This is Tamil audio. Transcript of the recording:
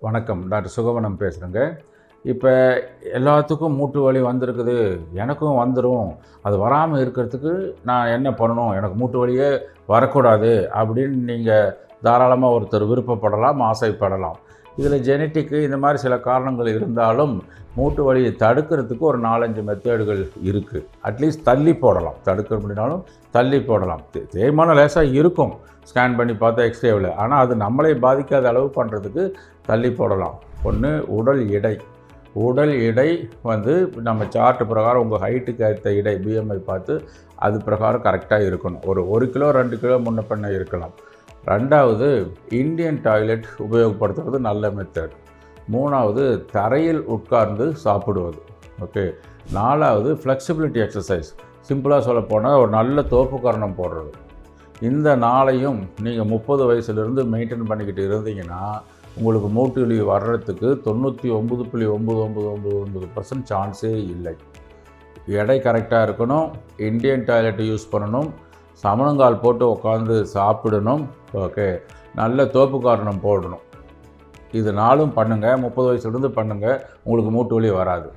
வணக்கம். டாக்டர் சுகவனம் பேசுகிறேங்க. இப்போ எல்லாத்துக்கும் மூட்டு வலி வந்திருக்குது, எனக்கும் வந்துடும். அது வராமல் இருக்கிறதுக்கு நான் என்ன பண்ணணும்? எனக்கு மூட்டு வலியே வரக்கூடாது அப்படின்னு நீங்கள் தாராளமாக ஒருத்தர் விருப்பப்படலாம், ஆசைப்படலாம். இதில் ஜெனட்டிக்கு இந்த மாதிரி சில காரணங்கள் இருந்தாலும் மூட்டு வலியை தடுக்கிறதுக்கு ஒரு 4-5 மெத்தேடுகள் இருக்குது. அட்லீஸ்ட் தள்ளி போடலாம். தடுக்க முடினாலும் தள்ளி போடலாம். தேய்மானம் லேசாக இருக்கும் ஸ்கேன் பண்ணி பார்த்தா எக்ஸ்ரேவில். ஆனால் அது நம்மளை பாதிக்காத அளவு பண்ணுறதுக்கு தள்ளி போடலாம். ஒன்று உடல் எடை வந்து நம்ம சார்ட் பிரகாரம் உங்கள் ஹைட்டுக்கு ஏற்ற இடை பிஎம்ஐ பார்த்து அது பிரகாரம் கரெக்டாக இருக்கணும். ஒரு 1 கிலோ 2 கிலோ முன்ன பின்ன இருக்கலாம். 2வது இந்தியன் டாய்லெட் உபயோகப்படுத்துறது நல்ல மெத்தட். 3வது தரையில் உட்கார்ந்து சாப்பிடுவது. ஓகே. 4வது ஃப்ளெக்சிபிலிட்டி எக்ஸசைஸ். சிம்பிளாக சொல்லப்போனால் ஒரு நல்ல தோப்புக்கரணம் போடுறது. இந்த 4ஐயும் நீங்கள் 30 வயசுலேருந்து மெயின்டைன் பண்ணிக்கிட்டு இருந்தீங்கன்னா உங்களுக்கு மூட்டு வலி வர்றதுக்கு 99.9999% சான்ஸே இல்லை. எடை கரெக்டாக இருக்கணும், இந்தியன் டாய்லெட்டை யூஸ் பண்ணணும், சமணங்கால் போட்டு உட்காந்து சாப்பிடணும், ஓகே, நல்ல தோப்புக்கரணம் போடணும். இது 4ம் பண்ணுங்கள். 30 வயசுலேருந்து பண்ணுங்கள், உங்களுக்கு மூட்டு வலி வராது.